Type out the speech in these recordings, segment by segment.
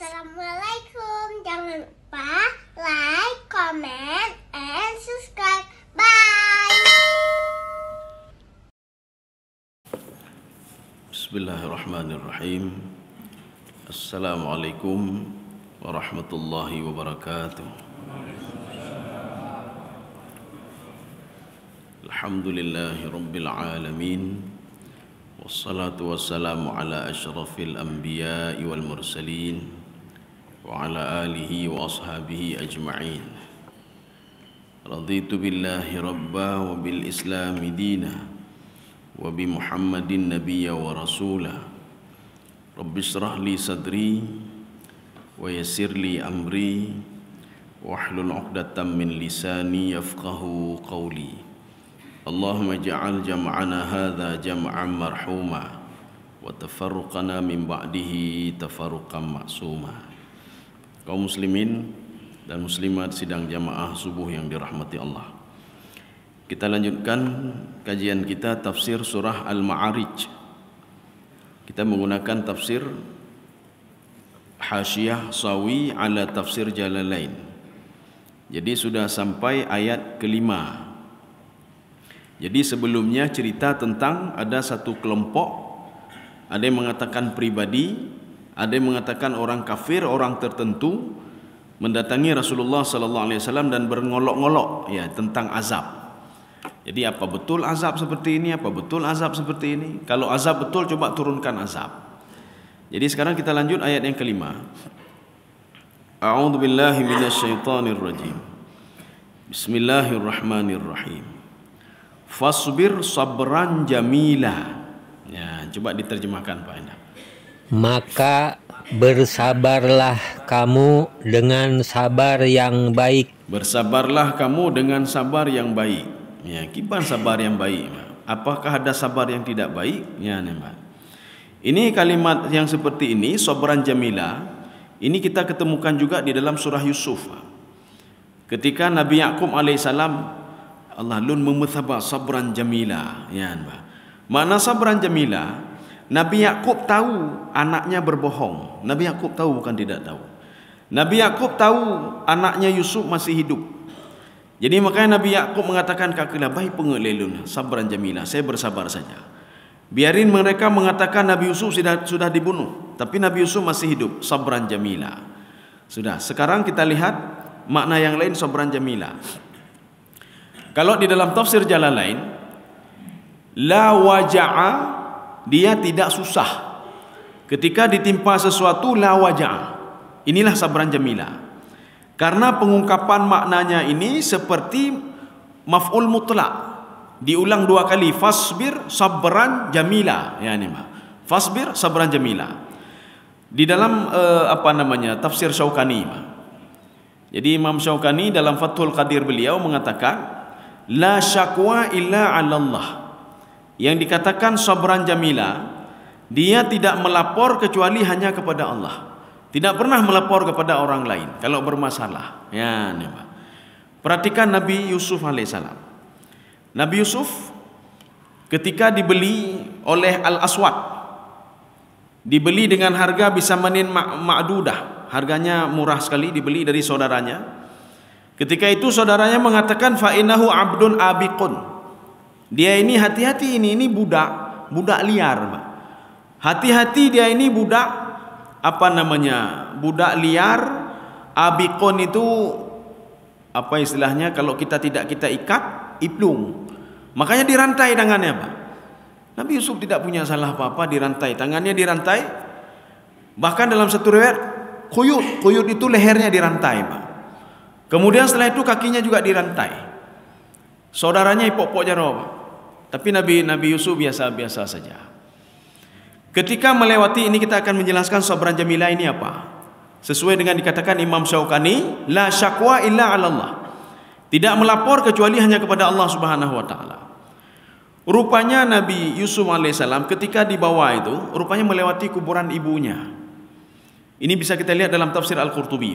Assalamualaikum. Jangan lupa like, comment, and subscribe. Bye. Bismillahirrahmanirrahim. Assalamualaikum warahmatullahi wabarakatuh. Alhamdulillahi rabbil alamin. Wassalatu wassalamu ala asyrafil anbiya'i wal mursalin wa ala alihi wa ashabihi ajma'in. Raditu billahi rabba wa bil islami dina wa bi Muhammadin nabiyya wa rasula. Rabbi shrah li sadri wa yassir li amri wahlul 'uqdatam min lisani yafqahu qawli. Allahumma ja'al jam'ana hadha jam'an marhuma wa tafarruqana min ba'dihi tafarruqan ma'suma. Kaum muslimin dan muslimat sidang jamaah subuh yang dirahmati Allah, kita lanjutkan kajian kita tafsir surah Al-Ma'arij. Kita menggunakan tafsir Hasyiyah Sawi ala tafsir Jalalain. Jadi sudah sampai ayat kelima. Jadi sebelumnya cerita tentang ada satu kelompok, ada yang mengatakan pribadi, ada yang mengatakan orang kafir, orang tertentu mendatangi Rasulullah sallallahu alaihi wasallam dan berngolok-ngolok ya tentang azab. Jadi apa betul azab seperti ini? Apa betul azab seperti ini? Kalau azab betul, coba turunkan azab. Jadi sekarang kita lanjut ayat yang kelima. A'udzubillahi minasyaitonirrajim. Bismillahirrahmanirrahim. Fasbir sabran jamila. Ya, coba diterjemahkan Pak Endang. Maka bersabarlah kamu dengan sabar yang baik. Bersabarlah kamu dengan sabar yang baik. Ya, kipan sabar yang baik. Apakah ada sabar yang tidak baik? Ya, Pak. Ini kalimat yang seperti ini, sabran jamila, ini kita ketemukan juga di dalam surah Yusuf. Ketika Nabi Ya'qub alaihissalam, Allah lun memethabah sabran jamila, ya, makna sabran jamila, Nabi Ya'qub tahu anaknya berbohong. Nabi Ya'qub tahu, bukan tidak tahu. Nabi Ya'qub tahu anaknya Yusuf masih hidup. Jadi makanya Nabi Ya'qub mengatakan kakilah baik pengelelun sabran jamila, saya bersabar saja. Biarin mereka mengatakan Nabi Yusuf sudah dibunuh, tapi Nabi Yusuf masih hidup, sabran jamila. Sudah, sekarang kita lihat makna yang lain sabran jamila. Kalau di dalam tafsir Jalalain, la waja'a, dia tidak susah. Ketika ditimpa sesuatu, la waja'a. Inilah sabran jamila. Karena pengungkapan maknanya ini seperti maf'ul mutlak. Diulang dua kali, fasbir sabran jamila. Ya, ini Pak. Fasbir sabran jamila. Di dalam tafsir Syaukani. Jadi Imam Syaukani dalam Fathul Qadir beliau mengatakan la syakwa illa 'ala Allah. Yang dikatakan sabran jamila, dia tidak melapor kecuali hanya kepada Allah. Tidak pernah melapor kepada orang lain kalau bermasalah. Ya, nih Pak. Perhatikan Nabi Yusuf alaihissalam. Nabi Yusuf ketika dibeli oleh Al-Aswad, dibeli dengan harga bisa manin ma'dudah, harganya murah sekali, dibeli dari saudaranya. Ketika itu saudaranya mengatakan fa innahu abdun abiqun. Dia ini hati-hati, ini budak liar, Pak. Hati-hati, dia ini budak budak liar. Abiqun itu apa istilahnya kalau kita ikat, iplung. Makanya dirantai tangannya, Pak. Nabi Yusuf tidak punya salah apa-apa, dirantai, tangannya dirantai. Bahkan dalam satu riwayat kuyut itu lehernya dirantai, Pak. Kemudian setelah itu kakinya juga dirantai. Saudaranya ipok-pok jaro. Tapi Nabi Yusuf biasa-biasa saja. Ketika melewati ini, kita akan menjelaskan sabran jamila ini apa. Sesuai dengan dikatakan Imam Syaukani, la syakwa illa 'ala Allah. Tidak melapor kecuali hanya kepada Allah Subhanahu wa taala. Rupanya Nabi Yusuf alaihissalam ketika dibawa itu, rupanya melewati kuburan ibunya. Ini bisa kita lihat dalam tafsir Al-Qurtubi.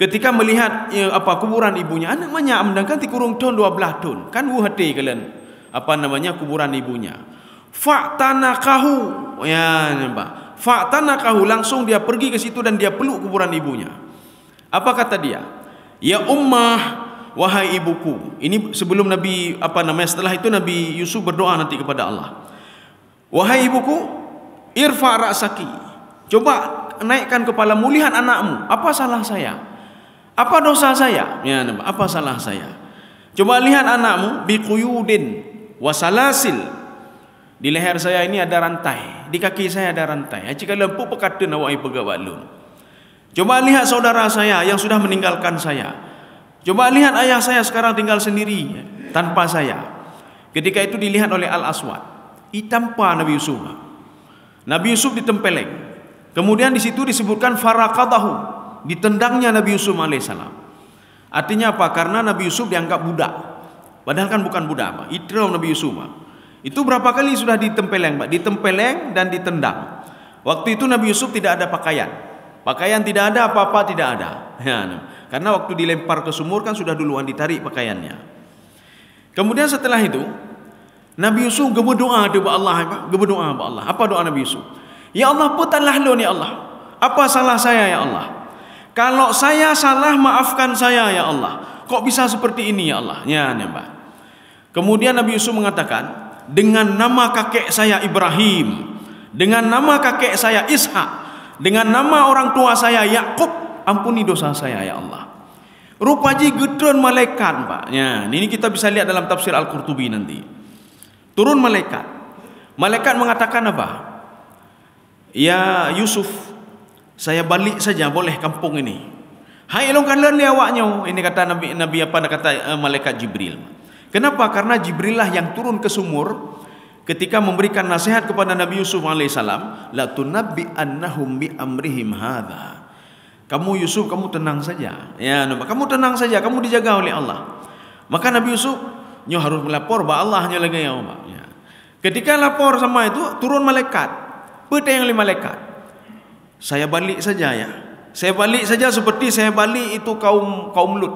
Ketika melihat kuburan ibunya, anak banyak amdangkan tikurung ton 12 ton. Kan hati kalian kuburan ibunya. Fa'tanakahu, ya Pak. Fa'tanakahu, langsung dia pergi ke situ dan dia peluk kuburan ibunya. Apa kata dia? Ya ummah, wahai ibuku. Ini sebelum Nabi setelah itu Nabi Yusuf berdoa nanti kepada Allah. Wahai ibuku, irfa' ra'saki. Coba naikkan kepalamu, lihat anakmu. Apa salah saya? Apa dosa saya? Ya, apa salah saya? Coba lihat anakmu, biquyudin wasalasil. Di leher saya ini ada rantai, di kaki saya ada rantai. Jika lempu pekata nawai pegawai lun. Coba lihat saudara saya yang sudah meninggalkan saya. Coba lihat ayah saya sekarang tinggal sendiri tanpa saya. Ketika itu dilihat oleh Al-Aswad. Ditampa Nabi Yusuf. Nabi Yusuf ditempeleng. Kemudian di situ disebutkan faraqadahu, ditendangnya Nabi Yusuf alaihissalam. Artinya apa? Karena Nabi Yusuf dianggap budak. Padahal kan bukan budak, Pak. Idrah Nabi Yusuf, Pak. Itu berapa kali sudah ditempeleng, Pak? Ditempeleng dan ditendang. Waktu itu Nabi Yusuf tidak ada pakaian. Pakaian tidak ada, apa-apa tidak ada. Ya, karena waktu dilempar ke sumur kan sudah duluan ditarik pakaiannya. Kemudian setelah itu Nabi Yusuf berdoa kepada Allah, berdoa kepada Allah. Apa doa Nabi Yusuf? Ya Allah, putarlah lun ya Allah. Apa salah saya ya Allah? Kalau saya salah, maafkan saya ya Allah. Kok bisa seperti ini ya Allah? Ya, Pak. Kemudian Nabi Yusuf mengatakan, dengan nama kakek saya Ibrahim, dengan nama kakek saya Ishak, dengan nama orang tua saya Yakub, ampuni dosa saya ya Allah. Rupanya gedron malaikat, Pak. Ya, ini kita bisa lihat dalam tafsir Al-Qurtubi nanti. Turun malaikat. Malaikat mengatakan apa? Ya Yusuf, saya balik saja boleh kampung ini. Hai elongkan leli awaknya. Ini kata Nabi malaikat Jibril. Kenapa? Karena Jibril lah yang turun ke sumur ketika memberikan nasihat kepada Nabi Yusuf alaihissalam, la tunabbi annahum bi amrihim hadza. Kamu Yusuf, kamu tenang saja. Ya, kamu tenang saja, kamu dijaga oleh Allah. Maka Nabi Yusuf nyo harus melapor ba Allah nya lagi ya, Pak. Ya. Ketika lapor sama itu turun malaikat. Petang oleh malaikat. Saya balik saja ya. Saya balik saja seperti saya balik itu kaum Lut.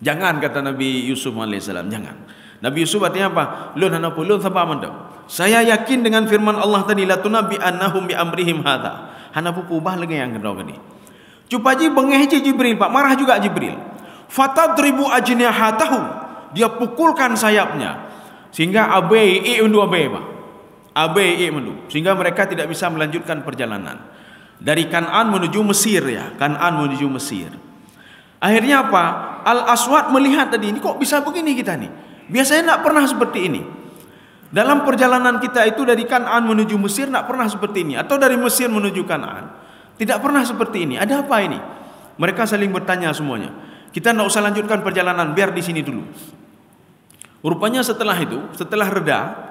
Jangan, kata Nabi Yusuf alaihissalam, jangan. Nabi Yusuf artinya apa? Lun hana pulun sabar mandam. Saya yakin dengan firman Allah tadi, la tunabbi annahum bi amrihim hadza. Hana pupubah lagi yang kedua ni. Cuba ji bengeh Jibril, Pak, marah juga Jibril. Fatadribu ajnihatahu. Dia pukulkan sayapnya sehingga abai undu abai, Pak. Abai mendu, sehingga mereka tidak bisa melanjutkan perjalanan dari Kan'an menuju Mesir ya, Kan'an menuju Mesir. Akhirnya apa? Al-Aswad melihat tadi, ini kok bisa begini kita nih? Biasanya tidak pernah seperti ini. Dalam perjalanan kita itu dari Kan'an menuju Mesir tidak pernah seperti ini, atau dari Mesir menuju Kan'an tidak pernah seperti ini. Ada apa ini? Mereka saling bertanya semuanya. Kita tidak usah lanjutkan perjalanan, biar di sini dulu. Rupanya setelah itu, setelah reda,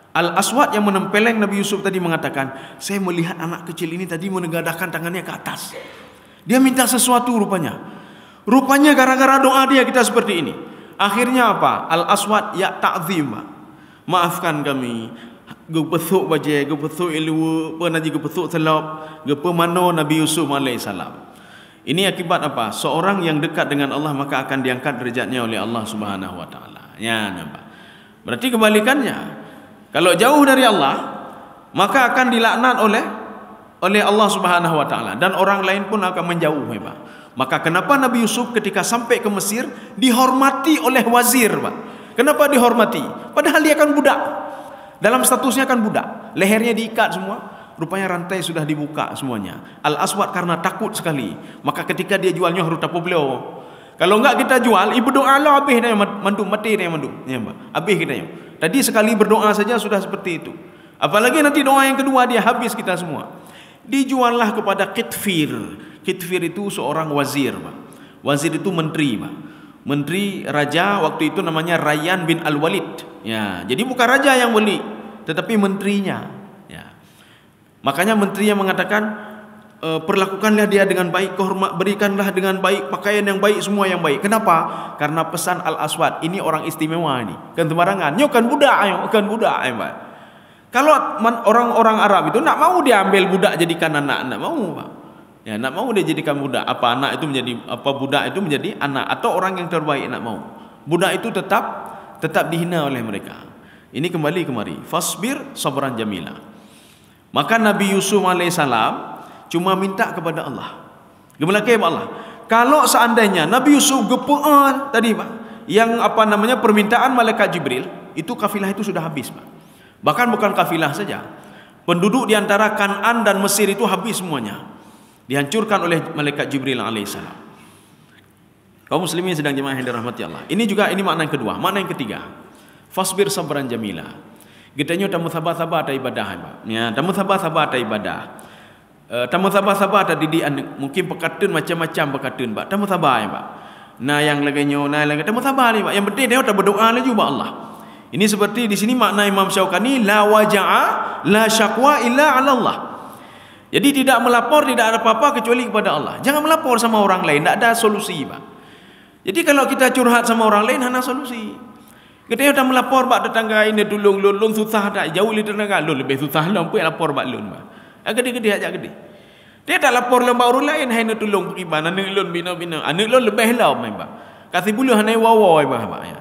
Al-Aswad yang menempeleng Nabi Yusuf tadi mengatakan, saya melihat anak kecil ini tadi menegadahkan tangannya ke atas. Dia minta sesuatu rupanya. Rupanya gara-gara doa dia kita seperti ini. Akhirnya apa? Al-Aswad ya ta'zim. Maafkan kami. Gepesuk baje, gepesuk ilmu, penaji gepesuk selop, gepemano Nabi Yusuf alaihissalam. Ini akibat apa? Seorang yang dekat dengan Allah maka akan diangkat derajatnya oleh Allah Subhanahu wa taala. Ya, nampak. Berarti kebalikannya. Kalau jauh dari Allah, maka akan dilaknat oleh Allah Subhanahu wa taala dan orang lain pun akan menjauh, Pak. Maka kenapa Nabi Yusuf ketika sampai ke Mesir dihormati oleh wazir, Pak? Kenapa dihormati? Padahal dia kan budak. Dalam statusnya kan budak. Lehernya diikat semua, rupanya rantai sudah dibuka semuanya. Al-Aswad karena takut sekali, maka ketika dia jualnya harus tapu beliau. Kalau enggak kita jual, ibu doa Allah habis dah mandu mati dah mandu. Ya, Pak. Habis kita. Tadi sekali berdoa saja sudah seperti itu. Apalagi nanti doa yang kedua dia habis kita semua. Dijuallah kepada Kitfir. Kitfir itu seorang wazir, Pak. Wazir itu menteri, Pak. Menteri raja waktu itu namanya Rayyan bin Al-Walid. Ya, jadi bukan raja yang beli, tetapi menterinya. Ya. Makanya menterinya mengatakan, perlakukanlah dia dengan baik, berikanlah dengan baik, pakaian yang baik, semua yang baik. Kenapa? Karena pesan Al-Aswad, ini orang istimewa ini. Kan sembarangan. Nyo kan budak, kan budak, Pak. Kalau orang-orang Arab itu nak mau dia ambil budak jadikan anak, nak mau, Pak. Ya, nak mau dia jadikan budak, apa anak itu menjadi apa budak itu menjadi anak atau orang yang terbaik nak mau. Budak itu tetap dihina oleh mereka. Ini kembali kemari. Fasbir sabran jamila. Maka Nabi Yusuf alaihissalam cuma minta kepada Allah. Gemelake Allah. Kalau seandainya Nabi Yusuf gepuan tadi Pak, yang permintaan malaikat Jibril, itu kafilah itu sudah habis Pak. Bahkan bukan kafilah saja. Penduduk di antara Kan'an dan Mesir itu habis semuanya. Dihancurkan oleh malaikat Jibril alaihissalam. Kaum muslimin sedang jemaah yang dirahmati Allah. Ini makna yang kedua. Makna yang ketiga, fasbir sabran jamila. Getanya tamu sabar-sabar ada ibadah Pak. Ya, tamu sabar-sabar ada ibadah. Tamu sabar-sabar ada didikan, mungkin pekatun macam-macam pekatun Pak. Tamu sabar ya Pak. Nah yang laganya, tamu sabar ni Pak. Yang penting dia tak berdoa lagi Pak Allah. Ini seperti di sini makna Imam Syaukani, la waja'a la syakwa illa 'ala Allah. Jadi tidak melapor, tidak ada apa-apa kecuali kepada Allah. Jangan melapor sama orang lain, tidak ada solusi Pak. Jadi kalau kita curhat sama orang lain, hana solusi. Kita dah melapor Pak tetangga ini tolong lun susah tak jauh li tetangga lun lebih susah lun pun lapor Pak lun Pak. Gede-gede aja gede. Dia tak lapor lembah orang lain, hai nak tolong gimana anak lun bina-bina. Anak lun lebih lah Pak. Kasih bulu hana wawa Pak ya.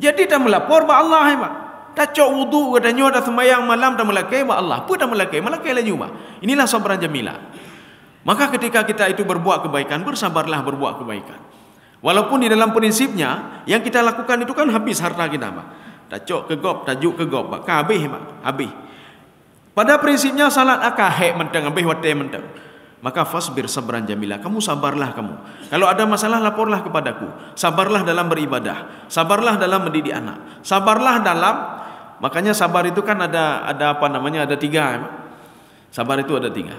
Jadi tak melapor Pak Allah Pak. Tak cok wudu katanya dah sembahyang malam tak melakai Pak Allah. Apa tak melakai lagi Pak. Inilah sabran jamilah. Maka ketika kita itu berbuat kebaikan, bersabarlah berbuat kebaikan. Walaupun di dalam prinsipnya yang kita lakukan itu kan habis harta kita Pak. Tacok kegop, tajuk kegop Pak. Habis Pak, habis. Pada prinsipnya salat akah hek menteng, habis wate menteng. Maka fasbir sabran jamila. Kamu sabarlah kamu. Kalau ada masalah laporlah kepadaku. Sabarlah dalam beribadah. Sabarlah dalam mendidik anak. Sabarlah dalam, makanya sabar itu kan ada ada tiga. Sabar itu ada tiga.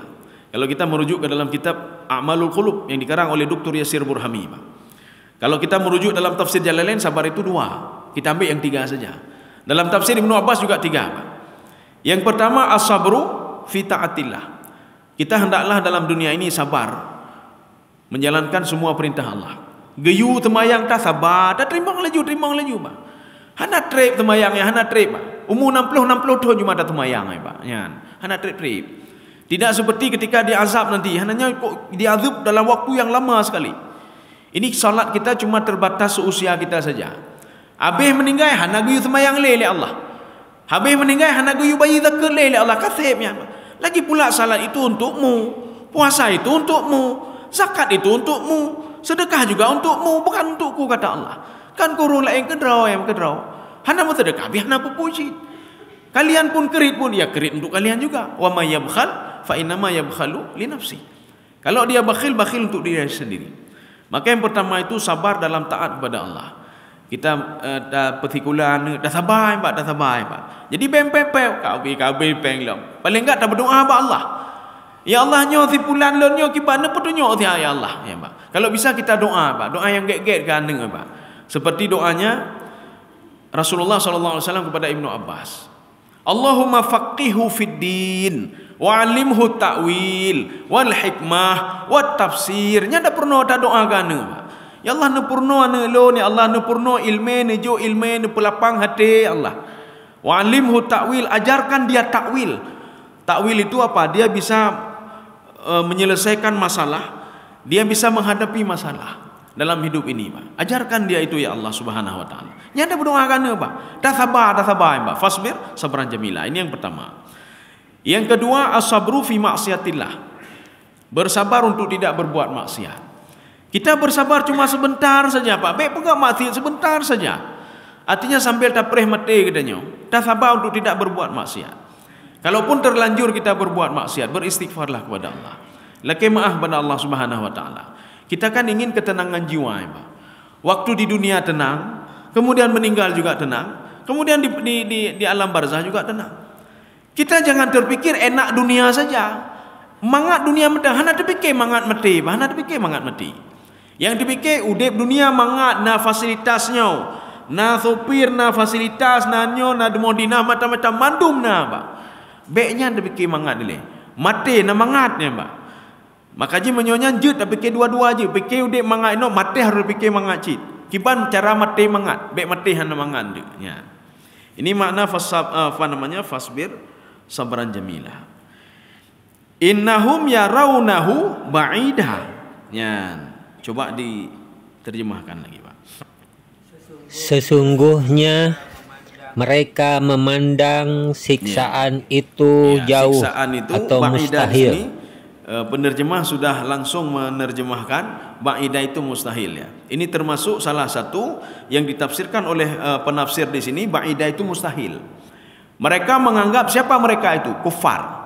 Kalau kita merujuk ke dalam kitab A'malul Qulub yang dikarang oleh Dr. Yasir Burhami Pak. Kalau kita merujuk dalam tafsir Jalalain, sabar itu dua. Kita ambil yang tiga saja. Dalam tafsir Ibnu Abbas juga tiga Pak. Yang pertama as-sabru fi ta'atillah. Kita hendaklah dalam dunia ini sabar menjalankan semua perintah Allah. Geyu temayang tak sabar, tak terima laju Pak. Hana trip temayangnya, hana trip Pak. Umur 60 tahun cuma ada temayang Pak. Ya. Hana trip. Tidak seperti ketika diazab nanti, hanya diazab dalam waktu yang lama sekali. Ini salat kita cuma terbatas seusia kita saja. Habis meninggal hana geyu temayang lele Allah. Habis meninggal hana geyu bayi zakat lele Allah kasihnya. Lagi pula salat itu untukmu, puasa itu untukmu, zakat itu untukmu, sedekah juga untukmu, bukan untukku kata Allah. Kan kurung lain kedraw yang kedraw. Hana mau sedekah, biar hana pupuji. Kalian pun kerit pun dia kerit untuk kalian juga. Wa may yabkhal fa inna ma yabkhalu li nafsi. Kalau dia bakhil untuk diri sendiri. Maka yang pertama itu sabar dalam taat kepada Allah. Kita dah petikulan, dah sabar Pak. Jadi bempepep, kabi penglam. Paling enggak dah berdoa Pak Allah. Ya Allah nyo si pulan lon nyo kibana petunjuk ya Allah ya Pak. Kalau bisa kita doa Pak, doa yang get-get gandeng Pak. Seperti doanya Rasulullah sallallahu alaihi wasallam kepada Ibnu Abbas. Allahumma faqihhu fid din wa 'allimhu ta'wil wal hikmah wat tafsir. Nya dah pernah ada doa gandeng Pak. Ya Allah nepurno ane lo ni Allah nepurno ilmu ni jo ilmu ni pelapang hati Allah. Wa 'allimhu ta'wil, ajarkan dia takwil. Takwil itu apa? Dia bisa menyelesaikan masalah, dia bisa menghadapi masalah dalam hidup ini Pak. Ajarkan dia itu ya Allah Subhanahu wa taala. Nyata berdoa kan Pak. Dah sabar Pak. Fasbir sabran jamila. Ini yang pertama. Yang kedua as-sabru fi maksiatillah. Bersabar untuk tidak berbuat maksiat. Kita bersabar cuma sebentar saja Pak. Baik pegang maksiat sebentar saja. Artinya sambil tapreh mati katanya. Dah sabar untuk tidak berbuat maksiat. Kalaupun terlanjur kita berbuat maksiat, beristighfarlah kepada Allah. Laki maaf kepada Allah Subhanahu wa taala. Kita kan ingin ketenangan jiwa Pak. Waktu di dunia tenang, kemudian meninggal juga tenang, kemudian di alam barzah juga tenang. Kita jangan terpikir enak dunia saja. Mangat dunia medang, hana terpikir mangat mati, hana terpikir mangat mati. Yang dipikir udip dunia mangat na fasilitasnya, na sopir na fasilitas na nyo na demodina macam-macam mandum na Pak. Baiknya dipikir mangat dile. Mati na mangatnya Pak. Maka ji menyonya jut tak fikir dua-dua je. Fikir udip mangat no, mati harus fikir mangat cit. Kiban cara mati mangat, baik mati hana mangat de. Ya. Ini makna fasbir sabran jamilah. Innahum yarawnahu ba'ida. Ya. Coba diterjemahkan lagi Pak. Sesungguhnya mereka memandang siksaan itu jauh siksaan itu, atau ba'idah mustahil. di sini, penerjemah sudah langsung menerjemahkan ba'idah itu mustahil ya. Ini termasuk salah satu yang ditafsirkan oleh penafsir di sini, ba'idah itu mustahil. Mereka menganggap siapa mereka itu? Kufar.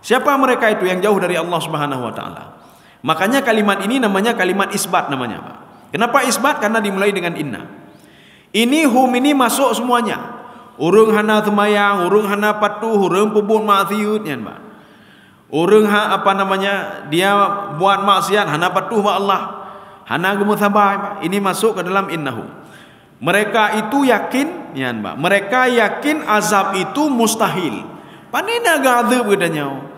Siapa mereka itu yang jauh dari Allah Subhanahu wa taala? Makanya kalimat ini namanya kalimat isbat namanya, Pak. Kenapa isbat? Karena dimulai dengan inna. Ini hum ini masuk semuanya. Urung hana temayang, urung hana patuh, urung pubun ma'thiyut ya, Pak. Urung dia buat maksiat hana patuh wa Allah. Hana gemuthabah, Ini masuk ke dalam innahu. Mereka itu yakin ya, Pak. Mereka yakin azab itu mustahil. Panena gadzab katanya.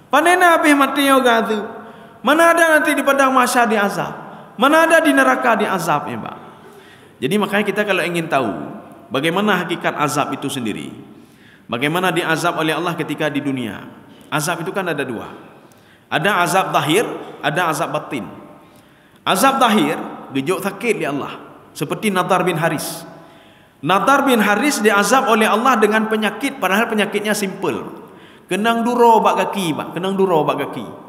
Panena habis mati yo gadzab. Mana ada nanti di padang mahsyar diazab. Mana ada di neraka diazab ya, Pak. Jadi makanya kita kalau ingin tahu bagaimana hakikat azab itu sendiri, bagaimana diazab oleh Allah ketika di dunia. Azab itu kan ada dua. Ada azab zahir, ada azab batin. Azab zahir, gejuk sakit di Allah. Seperti Nadar bin Haris. Nadar bin Haris diazab oleh Allah dengan penyakit, padahal penyakitnya simple. Kenang duro bak kaki, Pak. Kenang duro bak kaki.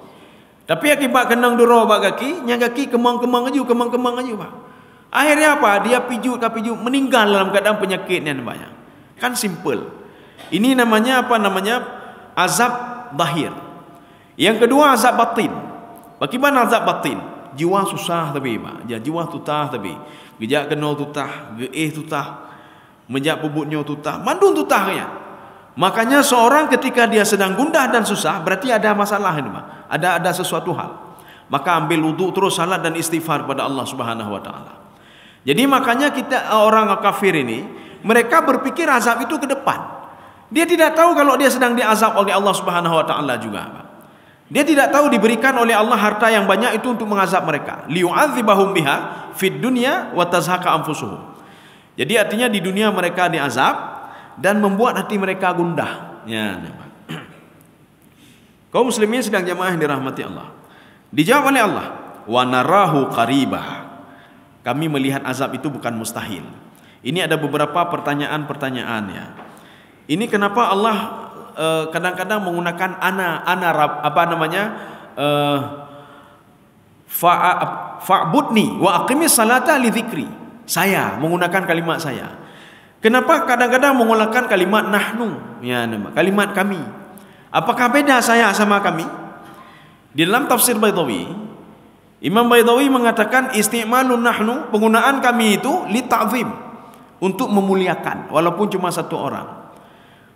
Tapi akibat kenang duro bak kaki, nya kaki kemang-kemang aja, Pak. Akhirnya apa? Dia pijut, meninggal dalam keadaan penyakitnya banyak. Kan simple. Ini namanya azab zahir. Yang kedua azab batin. Bagaimana azab batin? Jiwa susah tapi, Pak. Jiwa tutah tapi. Gejak kenal tutah, geih tutah, menjak pubutnya tutah, mandun tutah ya. Makanya seorang ketika dia sedang gundah dan susah, berarti ada masalah ini, Pak. Ada sesuatu hal. Maka ambil wudu terus salat dan istighfar pada Allah Subhanahu wa taala. Jadi makanya kita orang kafir ini, mereka berpikir azab itu ke depan. Dia tidak tahu kalau dia sedang diazab oleh Allah Subhanahu wa taala juga, Pak. Dia tidak tahu diberikan oleh Allah harta yang banyak itu untuk mengazab mereka. Liyu'adzibahum biha fid dunya wa tazhaka anfusuhum. Jadi artinya di dunia mereka diazab dan membuat hati mereka gundah. Ya, Pak. Kaum muslimin sedang jamaah yang dirahmati Allah. Dijawab oleh Allah, wa narahu qaribah. Kami melihat azab itu bukan mustahil. Ini ada beberapa pertanyaan ya. Ini kenapa Allah kadang-kadang menggunakan fa'budni wa aqimis salata li dzikri. Saya menggunakan kalimat saya. Kenapa kadang-kadang menggunakan kalimat nahnu? Ya, kalimat kami. Apakah beda saya sama kami? Di dalam tafsir Baydawi, Imam Baydawi mengatakan isti'malun nahnu, penggunaan kami itu li ta'zim, untuk memuliakan walaupun cuma satu orang.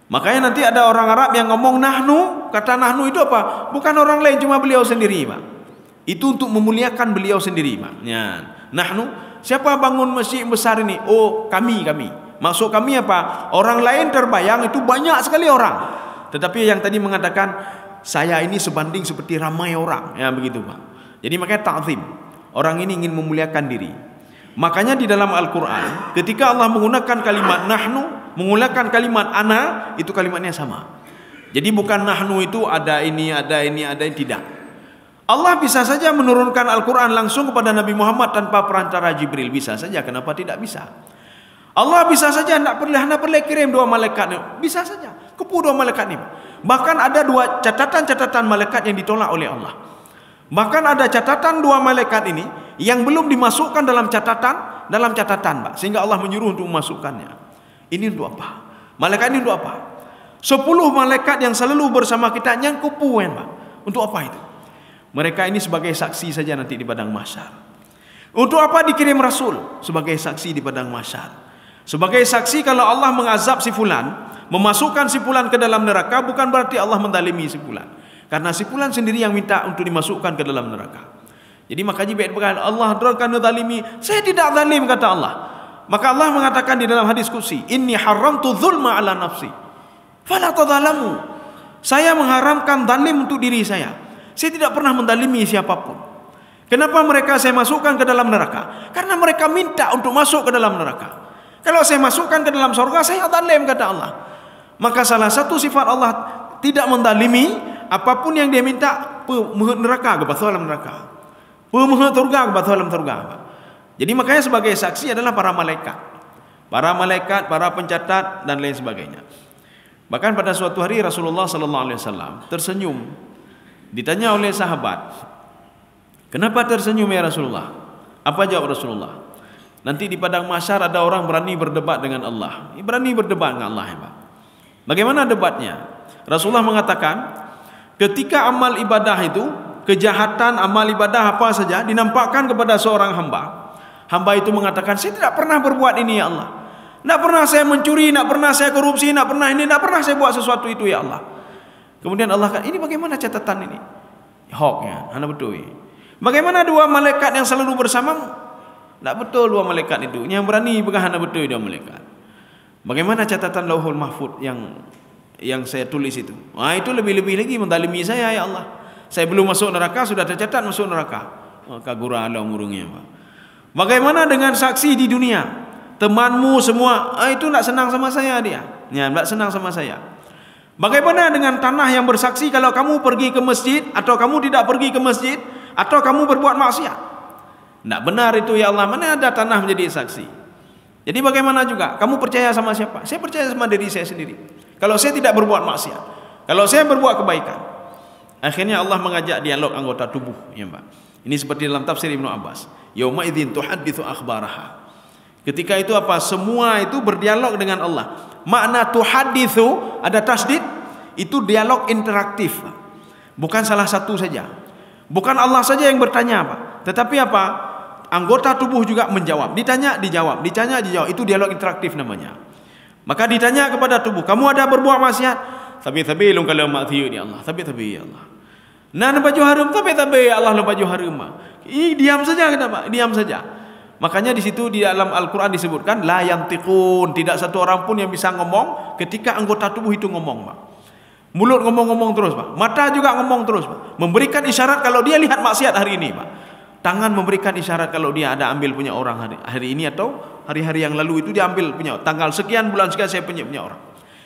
Makanya nanti ada orang Arab yang ngomong nahnu, kata nahnu itu apa? Bukan orang lain, cuma beliau sendiri, Pak. Itu untuk memuliakan beliau sendiri, Pak. Ya, nahnu, siapa bangun masjid besar ini? Oh, kami. Maksud kami apa? Orang lain terbayang itu banyak sekali orang. Tetapi yang tadi mengatakan saya ini sebanding seperti ramai orang, ya begitu, Pak. Jadi makanya ta'zim. Orang ini ingin memuliakan diri. Makanya di dalam Al-Quran, ketika Allah menggunakan kalimat nahnu, menggunakan kalimat ana, itu kalimatnya sama. Jadi bukan nahnu itu ada ini, tidak. Allah bisa saja menurunkan Al-Quran langsung kepada Nabi Muhammad tanpa perantara Jibril. Bisa saja, kenapa tidak bisa? Allah bisa saja tidak perlu kirim dua malaikat. Bisa saja, kepu dua malaikat ini. Bahkan ada dua catatan malaikat yang ditolak oleh Allah. Bahkan ada catatan dua malaikat ini yang belum dimasukkan dalam catatan, Pak. Sehingga Allah menyuruh untuk memasukkannya. Ini untuk apa? Malaikat ini untuk apa? 10 malaikat yang selalu bersama kita yang kupu, Pak. Untuk apa itu? Mereka ini sebagai saksi saja nanti di padang mahsyar. Untuk apa dikirim Rasul? Sebagai saksi di padang mahsyar. Sebagai saksi kalau Allah mengazab si fulan, memasukkan si fulan ke dalam neraka, bukan berarti Allah mendalimi si fulan. Karena si fulan sendiri yang minta untuk dimasukkan ke dalam neraka. Jadi makanya berkata Allah akan zalimi. Saya tidak zalim, kata Allah. Maka Allah mengatakan di dalam hadis qudsi, inni haramtu dzulma ala nafsi fala tadzalamu. Saya mengharamkan zalim untuk diri saya. Saya tidak pernah mendalimi siapapun. Kenapa mereka saya masukkan ke dalam neraka? Karena mereka minta untuk masuk ke dalam neraka. Kalau saya masukkan ke dalam surga, saya zalim, kata Allah. Maka salah satu sifat Allah tidak mendalimi, apapun yang dia minta, neraka ke dalam neraka, surga ke dalam surga. Jadi makanya sebagai saksi adalah para malaikat. para malaikat, para pencatat dan lain sebagainya. Bahkan pada suatu hari Rasulullah sallallahu alaihi wasallam tersenyum. Ditanya oleh sahabat, "Kenapa tersenyum ya Rasulullah?" Apa jawab Rasulullah? "Nanti di padang mahsyar ada orang berani berdebat dengan Allah." Berani berdebat dengan Allah, ya Pak. Bagaimana debatnya? Rasulullah mengatakan, ketika amal ibadah itu, kejahatan amal ibadah apa saja dinampakkan kepada seorang hamba. Hamba itu mengatakan, "Saya tidak pernah berbuat ini ya Allah. Tidak pernah saya mencuri, tidak pernah saya korupsi, tidak pernah ini, tidak pernah saya buat sesuatu itu ya Allah." Kemudian Allah kata, "Ini bagaimana catatan ini?" Hoknya, anda betul. "Bagaimana dua malaikat yang selalu bersamamu?" Tidak betul dua malaikat itu. Yang berani pegang anda betul dua malaikat. "Bagaimana catatan Lauhul Mahfuz yang saya tulis itu?" Itu lebih-lebih lagi mendalimi saya ya Allah. Saya belum masuk neraka sudah tercatat masuk neraka. Kagura Allah murungnya Pak. "Bagaimana dengan saksi di dunia? Temanmu semua itu tidak senang sama saya dia. Ya, tidak senang sama saya. Bagaimana dengan tanah yang bersaksi kalau kamu pergi ke masjid atau kamu tidak pergi ke masjid atau kamu berbuat maksiat?" Tidak benar itu ya Allah. Mana ada tanah menjadi saksi? Jadi bagaimana juga? Kamu percaya sama siapa? Saya percaya sama diri saya sendiri. Kalau saya tidak berbuat maksiat, kalau saya berbuat kebaikan. Akhirnya Allah mengajak dialog anggota tubuh, ya Pak. Ini seperti dalam tafsir Ibnu Abbas. Yauma idzin tuhadditsu akhbaraha. Ketika itu apa? Semua itu berdialog dengan Allah. Makna tuhadditsu ada tasdid, itu dialog interaktif. Bukan salah satu saja. Bukan Allah saja yang bertanya, Pak. Tetapi apa? Anggota tubuh juga menjawab. Ditanya, dijawab. Ditanya, dijawab. Itu dialog interaktif namanya. Maka ditanya kepada tubuh, "Kamu ada berbuat maksiat?" "Tapi long kalau maksiat ya Allah." "Tapi ya Allah." "Nah, baju harum." "Tapi ya Allah lo baju harum." Diam saja kenapa? Diam saja. Makanya di situ di dalam Al-Qur'an disebutkan la yantiqun, tidak satu orang pun yang bisa ngomong ketika anggota tubuh itu ngomong, Pak. Mulut ngomong-ngomong terus, Pak. Mata juga ngomong terus, Pak. Memberikan isyarat kalau dia lihat maksiat hari ini, Pak. Tangan memberikan isyarat kalau dia ada ambil punya orang hari ini atau hari-hari yang lalu itu dia ambil punya tanggal sekian bulan sekian saya punya orang.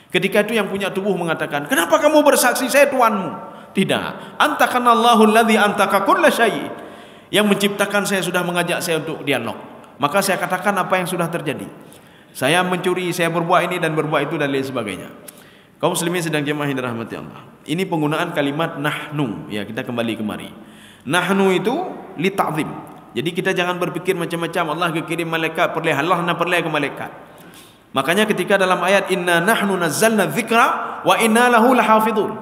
Ketika itu yang punya tubuh mengatakan, "Kenapa kamu bersaksi saya tuanmu?" "Tidak. Antakanallahu alladzi antaka kulla syai'." Yang menciptakan saya sudah mengajak saya untuk dialog. Maka saya katakan apa yang sudah terjadi. Saya mencuri, saya berbuat ini dan berbuat itu dan lain sebagainya. Kaum muslimin sedang jemaah yang dirahmati Allah. Ini penggunaan kalimat nahnu. Ya, kita kembali kemari. Nahnu itu li ta'zim. Jadi kita jangan berpikir macam-macam. Allah kirim malaikat perleh, Allah nak perleh ke malaikat. Makanya ketika dalam ayat inna nahnu nazzalna dzikra wa inna lahu lahafizun.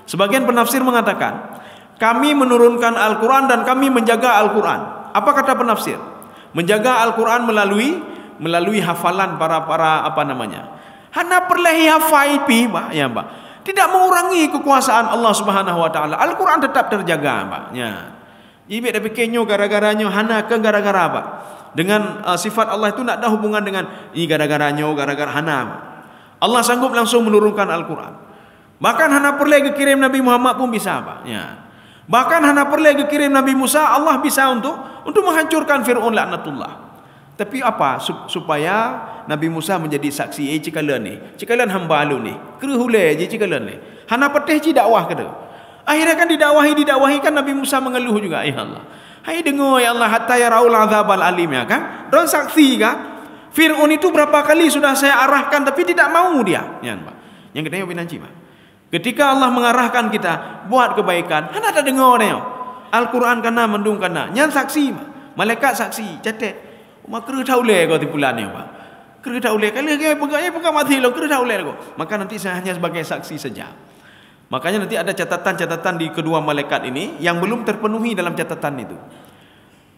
Sebagian penafsir mengatakan, kami menurunkan Al-Quran dan kami menjaga Al-Quran. Apa kata penafsir? Menjaga Al-Quran melalui hafalan para apa namanya? Hana perlehi hafai pi, Pak, ya, Pak. Tidak mengurangi kekuasaan Allah Subhanahu wa taala. Al-Quran tetap terjaga, Pak. Ya. Ibu dah fikirnya gara-garanya hana ke gara-gara apa? Dengan sifat Allah itu tidak ada hubungan dengan ini gara-garanya gara-gara hana. Pak. Allah sanggup langsung menurunkan Al-Quran. Bahkan hana perlu kirim Nabi Muhammad pun bisa, Pak. Ya. Bahkan hana perlu kirim Nabi Musa, Allah bisa untuk menghancurkan Fir'aun laknatullah. Tapi apa? Supaya Nabi Musa menjadi saksi. Cikalan ni. Cikalan hamba lu ni. Kerehulai je cikalan ni. Hana petih ci dakwah ke dah. Akhirnya kan didakwahi kan Nabi Musa mengeluh juga. Ya Allah. Hai dengar ya Allah hatta yaraul azabal alim ya kan. Don saksi kan. Fir'aun itu berapa kali sudah saya arahkan tapi tidak mau dia. Ya, Pak. Yang kedua binanci, Pak. Ketika Allah mengarahkan kita buat kebaikan, hana tak dengar dia. Al-Quran kana mendung kana. Nyan saksi, malaikat saksi, catat. Mak kena tahu le kau tipulan ni, Pak. Kena tahu le kalau dia pegang mati lo, kena tahu le kau. Maka nanti saya hanya sebagai saksi saja. Makanya nanti ada catatan-catatan di kedua malaikat ini yang belum terpenuhi dalam catatan itu.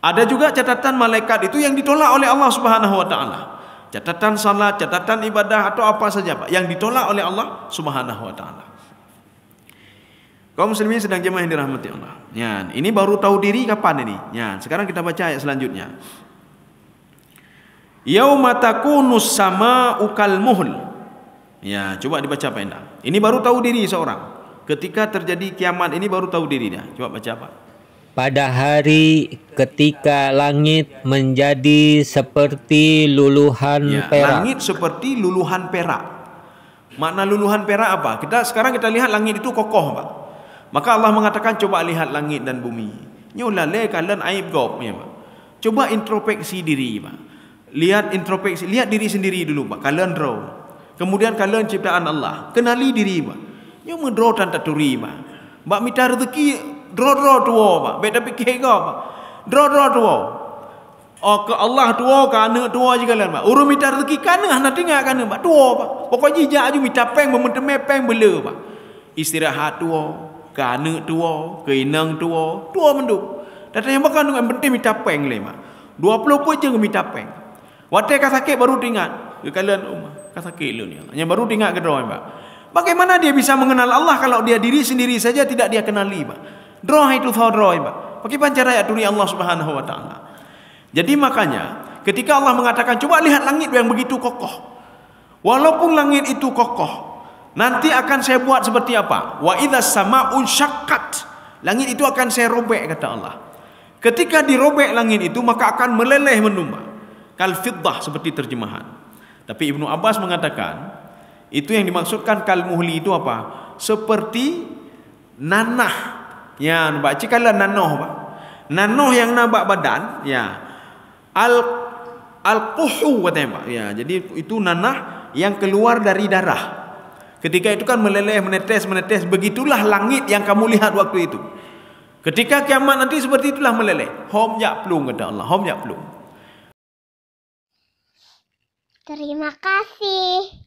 Ada juga catatan malaikat itu yang ditolak oleh Allah Subhanahu wa taala. Catatan salat, catatan ibadah atau apa saja, Pak, yang ditolak oleh Allah Subhanahu wa taala. Kaum muslimin sedang jemaah yang dirahmati Allah. Ya, ini baru tahu diri kapan ini? Ya, sekarang kita baca ayat selanjutnya. Yauma takunus sama'u kal muhl. Ya, coba dibaca Pak Endang. Ini baru tahu diri seorang. Ketika terjadi kiamat ini baru tahu diri dia. Coba baca Pak. Pada hari ketika langit menjadi seperti luluhan perak. Langit seperti luluhan perak. Makna luluhan perak apa? Sekarang kita lihat langit itu kokoh, Pak. Maka Allah mengatakan coba lihat langit dan bumi. Nyola le kalian aib gob, ya, Pak. Coba introspeksi diri, Pak. lihat introspeksi, lihat diri sendiri dulu, Pak. Kalian draw. Kemudian kalian ciptaan Allah. Kenali diri, Pak. Yang mendraw tak turi, Pak. Mbak minta rezeki draw tua, Pak. Beda fikir kau, Pak. Draw tua. Oh, ke Allah tua, kana tua je kalian, Pak. Urus minta rezeki kana nak tinggal kana, Pak. Tua, Pak. Pokoknya jejak aju minta peng memetemeh peng bela, Pak. Istirahat tua, kana tua, keinang tua, tua menduk. Datang yang makan dengan penting minta peng le, Pak. 20 pun je minta peng. Waktu kau sakit baru ingat. Kalian kau sakit lu ni. Yang baru ingat ke draw, Pak. Bagaimana dia bisa mengenal Allah kalau dia diri sendiri saja tidak dia kenali, Pak? Draw itu draw, Pak. Bagaimana cara ya turi Allah Subhanahu wa taala? Jadi makanya ketika Allah mengatakan coba lihat langit yang begitu kokoh. Walaupun langit itu kokoh, nanti akan saya buat seperti apa? Wa idzas sama'u syaqqat. Langit itu akan saya robek, kata Allah. Ketika dirobek langit itu maka akan meleleh menumbang. Kal fiddah seperti terjemahan. Tapi Ibnu Abbas mengatakan itu yang dimaksudkan kal muhli itu apa? Seperti nanah. Ya, nampak cikalah nanoh, Pak. Nanoh yang nampak badan, ya. Al-quhu katanya, Pak. Ya, jadi itu nanah yang keluar dari darah. Ketika itu kan meleleh, menetes. Begitulah langit yang kamu lihat waktu itu. Ketika kiamat nanti seperti itulah meleleh. Hom yak plung, kata Allah. Hom yak plung. Terima kasih.